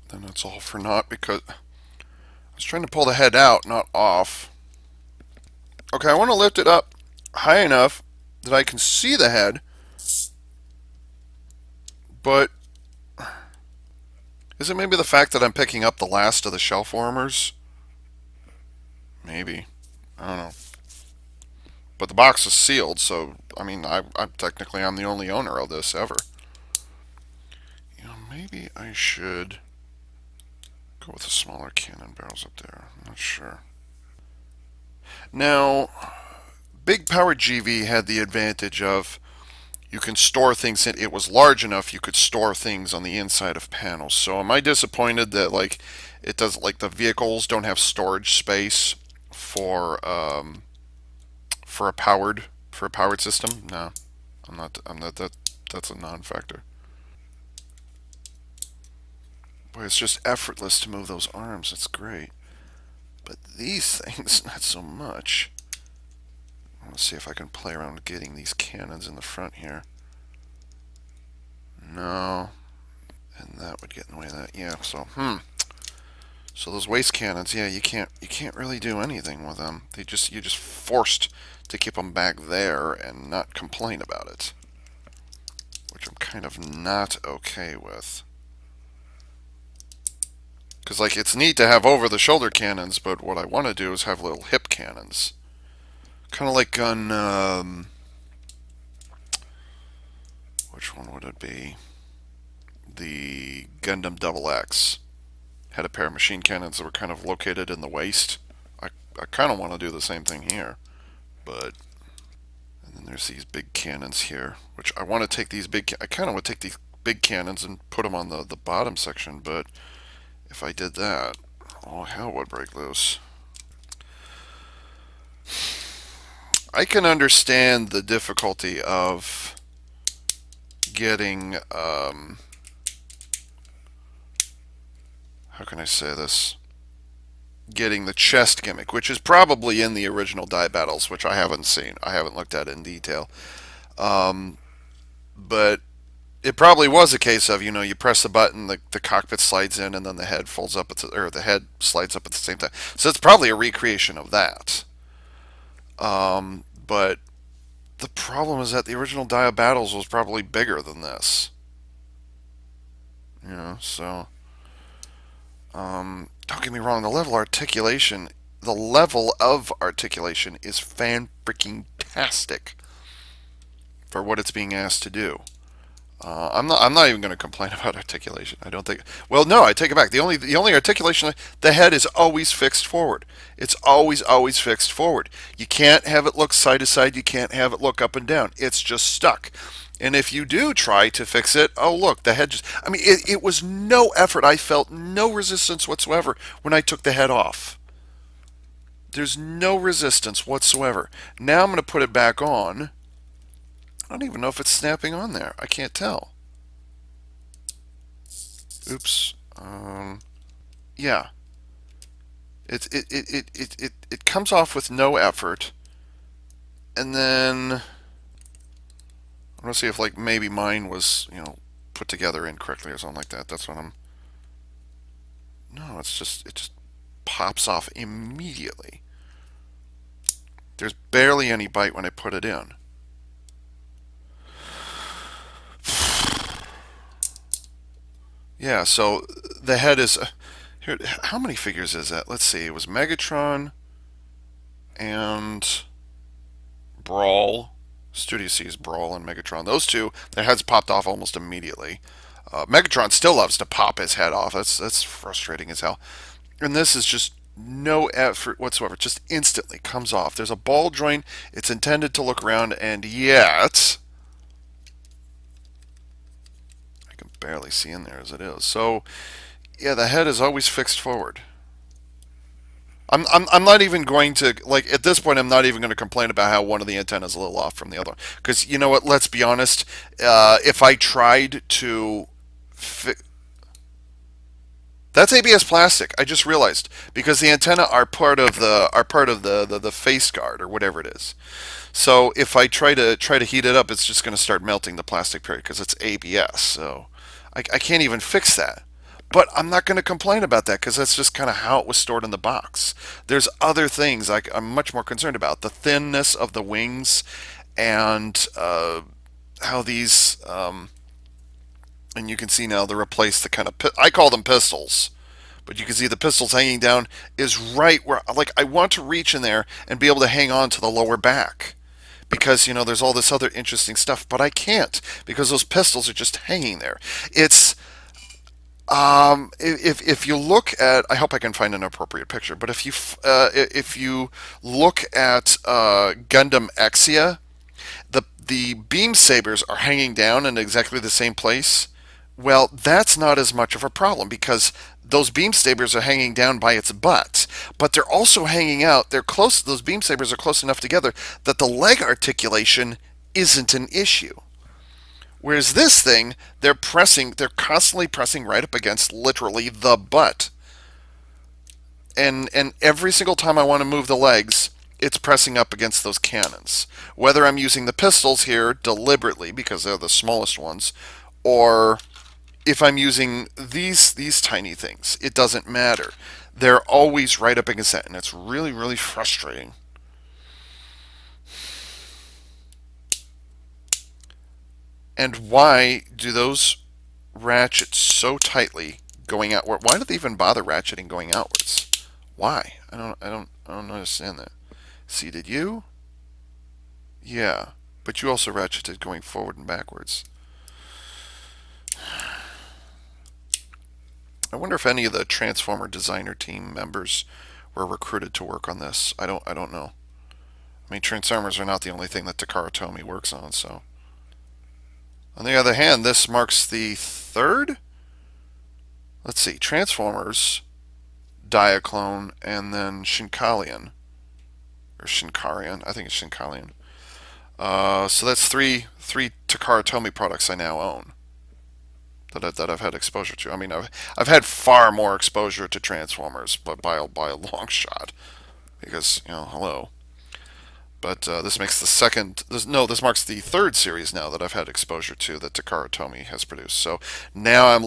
A: Then it's all for naught because I was trying to pull the head out, not off. Okay, I want to lift it up high enough that I can see the head, but is it maybe the fact that I'm picking up the last of the shell formers? Maybe. I don't know. But the box is sealed, so I mean, I'm the only owner of this ever. Maybe I should go with the smaller cannon barrels up there. I'm not sure. Now, Big Power GV had the advantage of you can store things in. It was large enough you could store things on the inside of panels. So am I disappointed that like it does like the vehicles don't have storage space for a powered system? No, I'm not. That's a non-factor. Boy, it's just effortless to move those arms. It's great. But these things, not so much. I want to see if I can play around with getting these cannons in the front here. No. And that would get in the way of that. Yeah, so, So those waist cannons, yeah, you can't really do anything with them. You're just forced to keep them back there and not complain about it. Which I'm kind of not okay with. Because, like, it's neat to have over-the-shoulder cannons, but what I want to do is have little hip cannons. Kind of like on, which one would it be? the Gundam Double X had a pair of machine cannons that were kind of located in the waist. I, I kind of want to do the same thing here, but and then there's these big cannons here, which I want to take these big. I kind of want to take these big cannons and put them on the bottom section, but if I did that, all hell would break loose. I can understand the difficulty of getting, how can I say this? Getting the chest gimmick, which is probably in the original Die Battles, which I haven't seen. I haven't looked at it in detail. Um, but it probably was a case of, you press the button, the cockpit slides in, and then the head folds up, or the head slides up at the same time. So it's probably a recreation of that. But the problem is that the original Dia Battles was probably bigger than this. So don't get me wrong, the level of articulation is fan freaking tastic for what it's being asked to do. I'm not even going to complain about articulation. I don't think. Well, no, I take it back. The only articulation, the head is always fixed forward. It's always fixed forward. You can't have it look side to side. You can't have it look up and down. It's just stuck. And if you do try to fix it, oh look, the head just. I mean, it was no effort. I felt no resistance whatsoever when I took the head off. There's no resistance whatsoever. Now I'm going to put it back on. I don't even know if it's snapping on there. I can't tell. Oops. Yeah. It comes off with no effort. And then I'm gonna see if maybe mine was, put together incorrectly or something like that. That's what I'm. No, it just pops off immediately. There's barely any bite when I put it in. Yeah, so the head is here. How many figures is that? Let's see. It was Megatron and Brawl. Studio C's Brawl and Megatron. Those two, their heads popped off almost immediately. Megatron still loves to pop his head off. That's frustrating as hell. And this is just no effort whatsoever. Just instantly comes off. There's a ball joint. It's intended to look around, and yet I can barely see in there as it is. So yeah, the head is always fixed forward. I'm not even going to, at this point, I'm not even going to complain about how one of the antennas is a little off from the other one. Because you know what, let's be honest, if I tried to that's ABS plastic. I just realized, because the antenna are part of the face guard or whatever it is. So if I try to heat it up, it's just going to start melting the plastic period because it's ABS. So I can't even fix that. But I'm not going to complain about that because that's just kind of how it was stored in the box. There's other things I'm much more concerned about: the thinness of the wings, and how these. And you can see now they replace the kind of I call them pistols, but you can see the pistols hanging down is right where I want to reach in there and be able to hang on to the lower back, because there's all this other interesting stuff, but I can't because those pistols are just hanging there. It's if you look at, I hope I can find an appropriate picture, but if you look at Gundam Exia, the beam sabers are hanging down in exactly the same place. Well, that's not as much of a problem because those beam sabers are hanging down by its butt, but they're also hanging out. They're close. Those beam sabers are close enough together that the leg articulation isn't an issue. Whereas this thing, they're constantly pressing right up against literally the butt. And every single time I want to move the legs, it's pressing up against those cannons. Whether I'm using the pistols here deliberately because they're the smallest ones, or if I'm using these tiny things, it doesn't matter. They're always right up against that, and it's really, really frustrating. And why do those ratchet so tightly going out? Why do they even bother ratcheting going outwards? Why? I don't understand that. See, did you? Yeah, but you also ratcheted going forward and backwards. I wonder if any of the Transformer designer team members were recruited to work on this. I don't know. I mean, Transformers are not the only thing that Takara Tomy works on, so. On the other hand, this marks the third? Let's see, Transformers, Diaclone, and then Shinkalion. Or Shinkarion. I think it's Shinkalion. So that's three Takara Tomy products I now own that I've had exposure to. I mean, I've had far more exposure to Transformers, but by a long shot. Because, hello. But this makes the second. This marks the third series now that I've had exposure to that Takara Tomy has produced. So now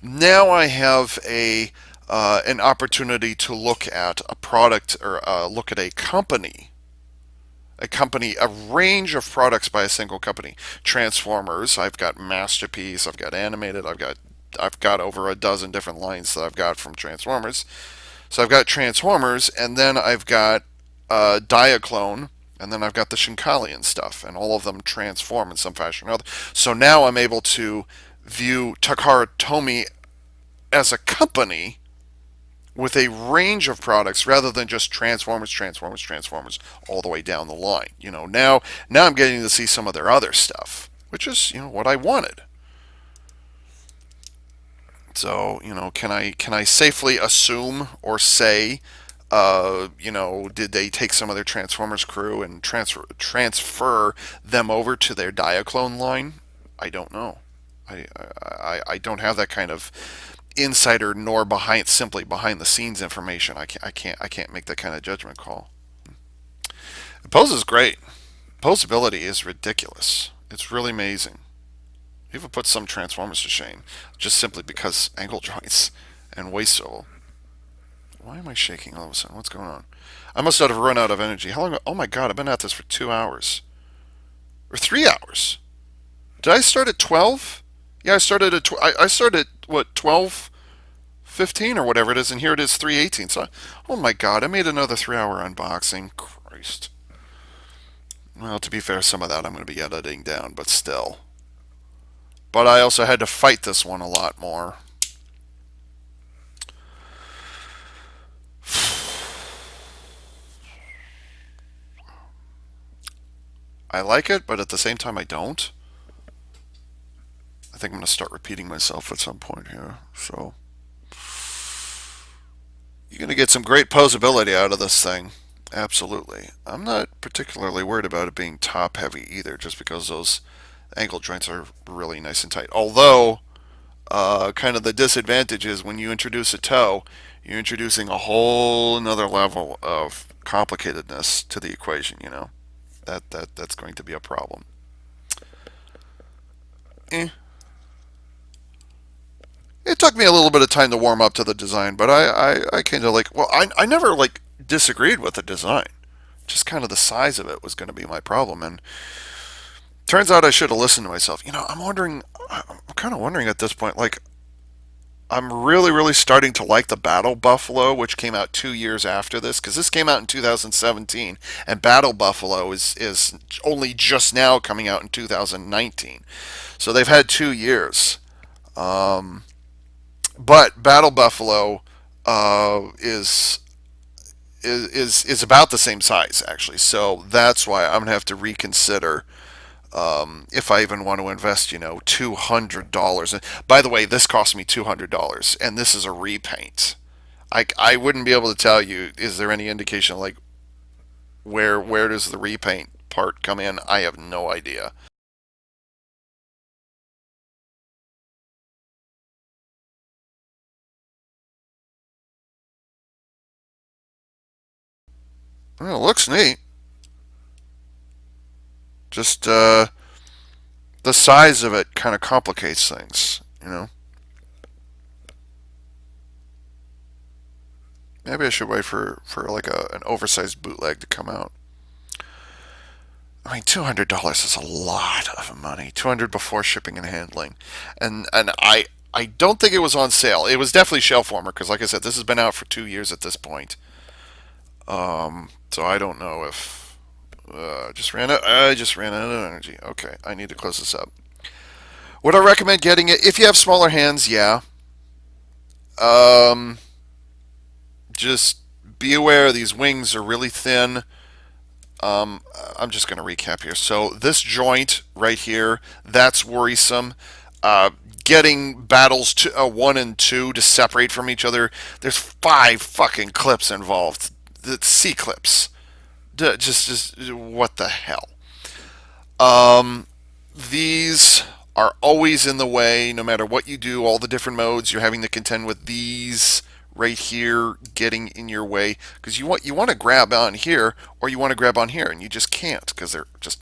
A: now I have an opportunity to look at a product or look at a range of products by a single company. Transformers. I've got Masterpiece. I've got Animated. I've got over a dozen different lines that I've got from Transformers. So I've got Transformers, and then I've got Diaclone, and then I've got the Shinkalian stuff, and all of them transform in some fashion or other. So now I'm able to view Takara Tomy as a company with a range of products rather than just Transformers all the way down the line. Now I'm getting to see some of their other stuff, which is what I wanted. So, can I safely assume or say, did they take some of their Transformers crew and transfer them over to their Diaclone line? I don't know. I don't have that kind of insider nor simply behind the scenes information. I can't make that kind of judgment call. Pose is great. Posability is ridiculous. It's really amazing. Even put some Transformers to shame, just simply because angle joints and waist swivel. Why am I shaking all of a sudden? What's going on? I must have run out of energy. How long? Oh my god, I've been at this for 2 hours. Or 3 hours. Did I start at 12? Yeah, I started at I started what 12:15 or whatever it is, and here it is 3:18. So, oh my god, I made another 3-hour unboxing. Christ. Well, to be fair, some of that I'm going to be editing down, but still. But I also had to fight this one a lot more. I like it, but at the same time I don't. I think I'm going to start repeating myself at some point here. So you're going to get some great posability out of this thing. Absolutely. I'm not particularly worried about it being top heavy either, just because those ankle joints are really nice and tight. Although, kind of the disadvantage is when you introduce a toe, you're introducing a whole another level of complicatedness to the equation. That's going to be a problem. Eh. It took me a little bit of time to warm up to the design, but I kind of like. Well, I never disagreed with the design. Just kind of the size of it was going to be my problem, and turns out I should have listened to myself. I'm kind of wondering at this point, I'm really, really starting to like the Battle Buffalo, which came out 2 years after this, because this came out in 2017, and Battle Buffalo is only just now coming out in 2019. So they've had 2 years. But Battle Buffalo is about the same size actually. So that's why I'm gonna have to reconsider if I even want to invest, $200. By the way, this cost me $200, and this is a repaint. I wouldn't be able to tell you. Is there any indication where does the repaint part come in? I have no idea. Well, it looks neat. Just the size of it kind of complicates things. Maybe I should wait for an oversized bootleg to come out. I mean, $200 is a lot of money. 200 before shipping and handling, and I don't think it was on sale. It was definitely shelf warmer because, like I said, this has been out for 2 years at this point. So I don't know if I just ran out of energy. Okay, I need to close this up. Would I recommend getting it if you have smaller hands? Yeah. Um, just be aware these wings are really thin. I'm just going to recap here. So this joint right here, that's worrisome. Uh, Getting battles to 1 and 2 to separate from each other. There's 5 fucking clips involved. The C clips. Just what the hell? Um, these are always in the way, no matter what you do. All the different modes, you're having to contend with these right here getting in your way because you want to grab on here or you want to grab on here and you just can't because they're just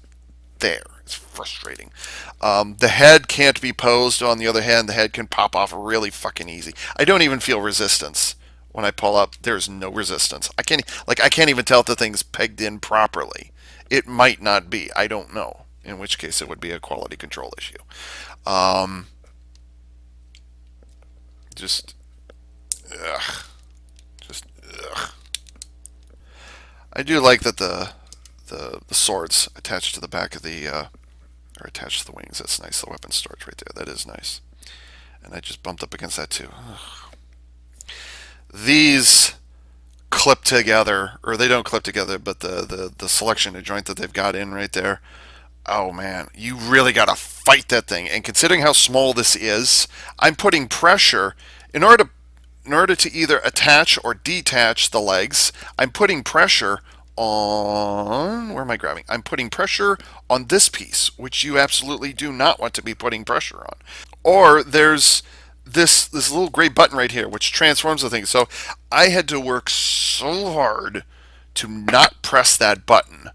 A: there. It's frustrating. The head can't be posed. On the other hand, the head can pop off really fucking easy. I don't even feel resistance when I pull up. There's no resistance. I can't even tell if the thing's pegged in properly. It might not be. I don't know. In which case, it would be a quality control issue. Um, just, ugh, just, ugh. I do like that the swords attached to the back of the are attached to the wings. That's nice. The weapon storage right there. That is nice. And I just bumped up against that too. Ugh. These clip together, or they don't clip together, but the selection of joint that they've got in right there. Oh man, you really got to fight that thing. And considering how small this is, I'm putting pressure in order to either attach or detach the legs. I'm putting pressure on where am I grabbing? I'm putting pressure on this piece, which you absolutely do not want to be putting pressure on. Or there's this little gray button right here, which transforms the thing. So I had to work so hard to not press that button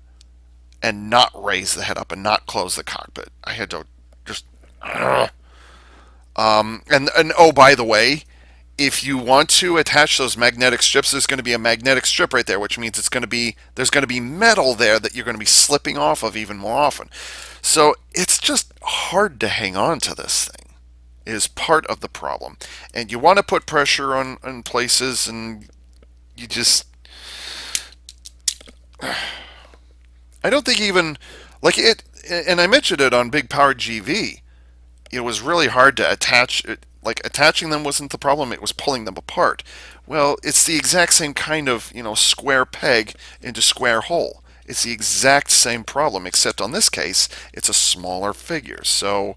A: and not raise the head up and not close the cockpit. I had to just. And oh, by the way, if you want to attach those magnetic strips, there's going to be a magnetic strip right there, which means there's going to be metal there that you're going to be slipping off of even more often. So it's just hard to hang on to this thing. Is part of the problem, and you want to put pressure on places, and you just. I don't think even like it, and I mentioned it on Big Power GV. It was really hard to attach it. Like attaching them wasn't the problem; it was pulling them apart. Well, it's the exact same kind of square peg into square hole. It's the exact same problem, except on this case, it's a smaller figure. So,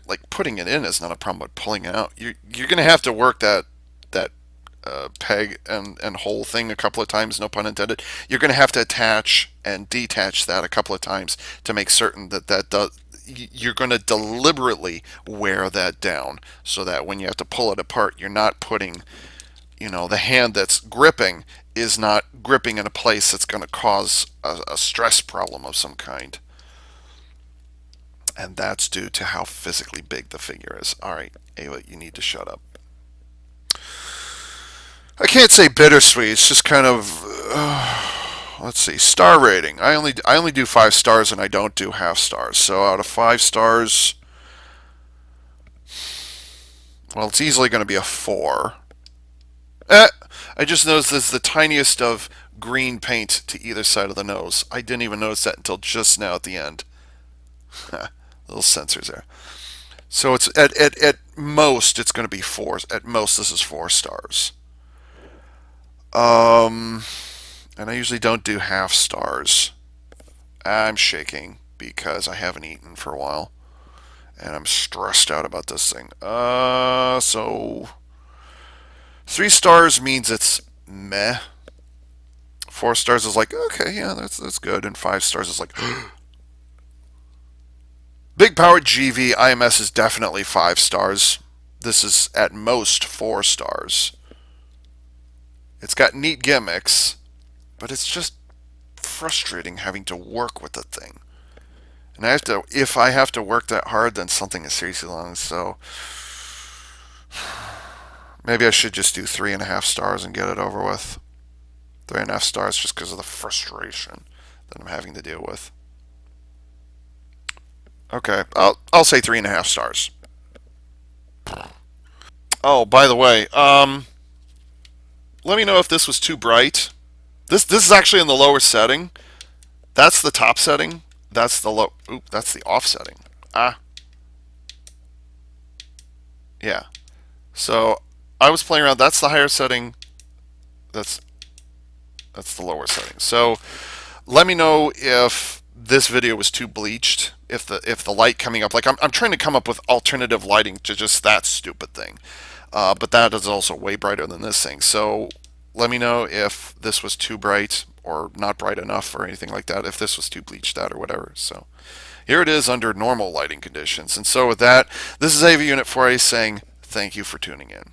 A: like putting it in is not a problem, but pulling it out, you're going to have to work that peg and hole thing a couple of times, no pun intended. You're going to have to attach and detach that a couple of times to make certain that does. You're going to deliberately wear that down so that when you have to pull it apart, you're not putting, the hand that's gripping is not gripping in a place that's going to cause a stress problem of some kind. And that's due to how physically big the figure is. All right, Ava, you need to shut up. I can't say bittersweet. It's just kind of. Let's see. Star rating. I only do 5 stars and I don't do half stars. So out of 5 stars, well, it's easily going to be a 4. I just noticed there's the tiniest of green paint to either side of the nose. I didn't even notice that until just now at the end. Little sensors there. So it's at most it's going to be 4. At most this is 4 stars. And I usually don't do half stars. I'm shaking because I haven't eaten for a while, and I'm stressed out about this thing. So 3 stars means it's meh. 4 stars is like okay, yeah, that's good, and 5 stars is like. Big Power GV IMS is definitely 5 stars. This is at most 4 stars. It's got neat gimmicks, but it's just frustrating having to work with the thing. And if I have to work that hard, then something is seriously wrong. So maybe I should just do 3.5 stars and get it over with. 3.5 stars just because of the frustration that I'm having to deal with. Okay, I'll say 3.5 stars. Oh, by the way, let me know if this was too bright. This is actually in the lower setting. That's the top setting. That's the low. Oop, that's the off setting. Ah. Yeah. So I was playing around. That's the higher setting. That's that's the lower setting. So let me know if this video was too bleached. If the light coming up, like I'm trying to come up with alternative lighting to just that stupid thing, but that is also way brighter than this thing. So let me know if this was too bright or not bright enough or anything like that. If this was too bleached out or whatever. So here it is under normal lighting conditions. And so with that, this is AV Unit 4A saying thank you for tuning in.